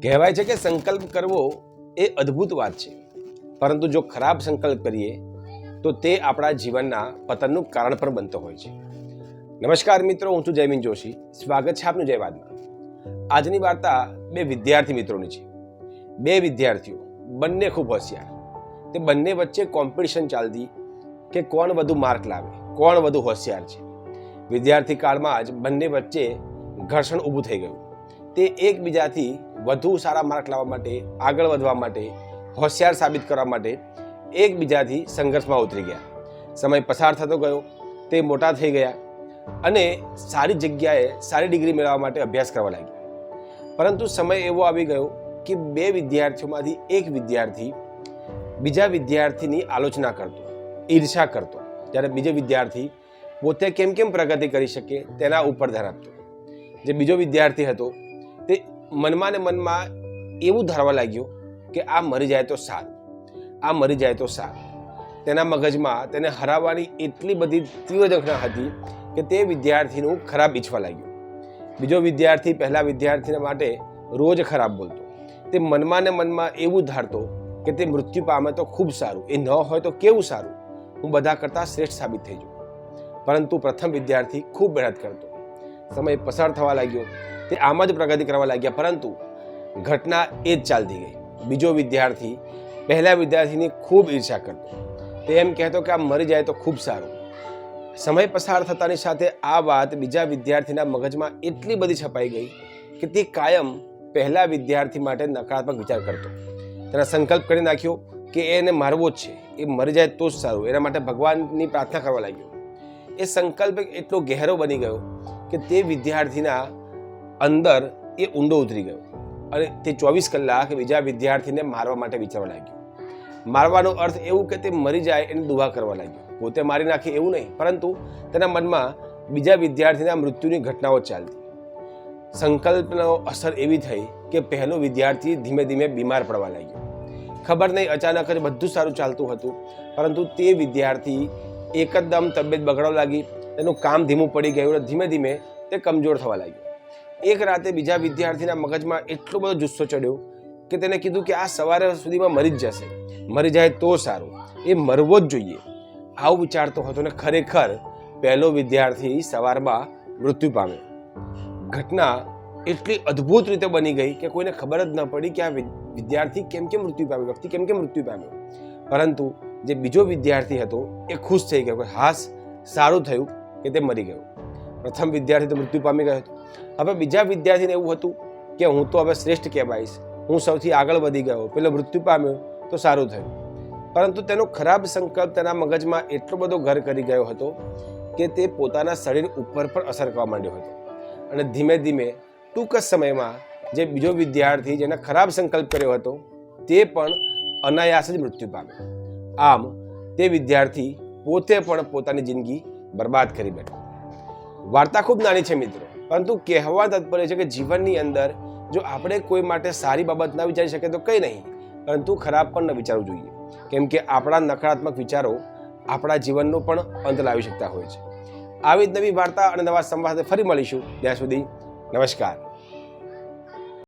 કહેવાય છે કે સંકલ્પ કરવો એ અદ્ભુત વાત છે, પરંતુ જો ખરાબ સંકલ્પ કરીએ તો તે આપણા જીવનના પતનનું કારણ પણ બનતો હોય છે. નમસ્કાર મિત્રો, હું છું જયમીન જોશી. સ્વાગત છે આપનું જયવાદમાં. આજની વાર્તા બે વિદ્યાર્થી મિત્રોની છે. બે વિદ્યાર્થીઓ, બંને ખૂબ હોશિયાર. તે બંને વચ્ચે કોમ્પિટિશન ચાલતી કે કોણ વધુ માર્ક લાવે, કોણ વધુ હોશિયાર છે. વિદ્યાર્થી કાળમાં જ બંને વચ્ચે ઘર્ષણ ઊભું થઈ ગયું. તે એકબીજાથી વધુ સારા માર્ક લાવવા માટે, આગળ વધવા માટે, હોશિયાર સાબિત કરવા માટે એકબીજાથી સંઘર્ષમાં ઉતરી ગયા. સમય પસાર થતો ગયો, તે મોટા થઈ ગયા અને સારી જગ્યાએ સારી ડિગ્રી મેળવવા માટે અભ્યાસ કરવા લાગ્યા. પરંતુ સમય એવો આવી ગયો કે બે વિદ્યાર્થીઓમાંથી એક વિદ્યાર્થી બીજા વિદ્યાર્થીની આલોચના કરતો, ઈર્ષા કરતો, જ્યારે બીજો વિદ્યાર્થી પોતે કેમ પ્રગતિ કરી શકે તેના ઉપર ધ્યાન આપતો. જે બીજો વિદ્યાર્થી હતો તે મનમાં ને મનમાં એવું ધારવા લાગ્યો કે આ મરી જાય તો સારું, આ મરી જાય તો સારું. તેના મગજમાં તેને હરાવવાની એટલી બધી તીવ્ર ઝંખના હતી કે તે વિદ્યાર્થીનું ખરાબ ઈચ્છવા લાગ્યો. બીજો વિદ્યાર્થી પહેલા વિદ્યાર્થીના માટે રોજ ખરાબ બોલતો. તે મનમાં ને મનમાં એવું ધારતો કે તે મૃત્યુ પામે તો ખૂબ સારું, એ ન હોય તો કેવું સારું, હું બધા કરતાં શ્રેષ્ઠ સાબિત થઈ જાઉં. પરંતુ પ્રથમ વિદ્યાર્થી ખૂબ મહેનત કરતો. સમય પસાર થવા લાગ્યો, તે આમ જ પ્રગતિ કરવા લાગ્યા, પરંતુ ઘટના એ જ ચાલતી ગઈ. બીજો વિદ્યાર્થી પહેલા વિદ્યાર્થીની ખૂબ ઈર્ષા કરતો. તે એમ કહેતો કે આ મરી જાય તો ખૂબ સારું. સમય પસાર થતાની સાથે આ વાત બીજા વિદ્યાર્થીના મગજમાં એટલી બધી છપાઈ ગઈ કે તે કાયમ પહેલા વિદ્યાર્થી માટે નકારાત્મક વિચાર કરતો. તેના સંકલ્પ કરી નાખ્યો કે એને મારવો જ છે, એ મરી જાય તો જ સારું. એના માટે ભગવાનની પ્રાર્થના કરવા લાગ્યો. એ સંકલ્પ એટલો ગહેરો બની ગયો કે તે વિદ્યાર્થીના અંદર એ ઊંડો ઉતરી ગયો અને તે 24 કલાક બીજા વિદ્યાર્થીને મારવા માટે વિચારવા લાગ્યો. મારવાનો અર્થ એવું કે તે મરી જાય એને દુઆ કરવા લાગ્યો. પોતે મારી નાખે એવું નહીં, પરંતુ તેના મનમાં બીજા વિદ્યાર્થીના મૃત્યુની ઘટનાઓ ચાલતી. સંકલ્પનો અસર એવી થઈ કે પહેલો વિદ્યાર્થી ધીમે ધીમે બીમાર પડવા લાગ્યો. ખબર નહીં, અચાનક જ બધું સારું ચાલતું હતું, પરંતુ તે વિદ્યાર્થી એકદમ તબિયત બગડવા લાગી. તેનું કામ ધીમું પડી ગયું અને ધીમે ધીમે તે કમજોર થવા લાગ્યો. એક રાતે બીજા વિદ્યાર્થીના મગજમાં એટલો બધો જુસ્સો ચડ્યો કે તેને કીધું કે આ સવારે સુધીમાં મરી જ જશે, મરી જાય તો સારું, એ મરવો જ જોઈએ. આવું વિચારતો હતો ને ખરેખર પહેલો વિદ્યાર્થી સવારમાં મૃત્યુ પામ્યો. ઘટના એટલી અદ્ભુત રીતે બની ગઈ કે કોઈને ખબર જ ન પડી કે આ વિદ્યાર્થી કેમ મૃત્યુ પામ્યો, વ્યક્તિ કેમ મૃત્યુ પામ્યો. પરંતુ જે બીજો વિદ્યાર્થી હતો એ ખુશ થઈ ગયો કે હાસ, સારું થયું કે તે મરી ગયો. પ્રથમ વિદ્યાર્થી તો મૃત્યુ પામી ગયો હતો. હવે બીજા વિદ્યાર્થીને એવું હતું કે હું તો હવે શ્રેષ્ઠ કહેવાઈશ, હું સૌથી આગળ વધી ગયો, પેલો મૃત્યુ પામ્યો તો સારું થયું. પરંતુ તેનો ખરાબ સંકલ્પ તેના મગજમાં એટલો બધો ઘર કરી ગયો હતો કે તે પોતાના શરીર ઉપર પણ અસર કરવા માંડ્યો હતો. અને ધીમે ધીમે ટૂંક જ સમયમાં જે બીજો વિદ્યાર્થી જેને ખરાબ સંકલ્પ કર્યો હતો તે પણ અનાયાસ જ મૃત્યુ પામ્યો. આમ તે વિદ્યાર્થી પોતે પણ પોતાની જિંદગી બરબાદ કરી બેઠો. વાર્તા ખૂબ નાની છે મિત્રો, પરંતુ કહેવા તાત્પર્ય છે કે જીવનની અંદર જો આપણે કોઈ માટે સારી બાબત ના વિચારી શકીએ તો કંઈ નહીં, પરંતુ ખરાબ પણ ન વિચારવું જોઈએ. કેમ કે આપણા નકારાત્મક વિચારો આપણા જીવનનો પણ અંત લાવી શકતા હોય છે. આવી જ નવી વાર્તા અને નવા સંવાદ સાથે ફરી મળીશું. ત્યાં સુધી નમસ્કાર.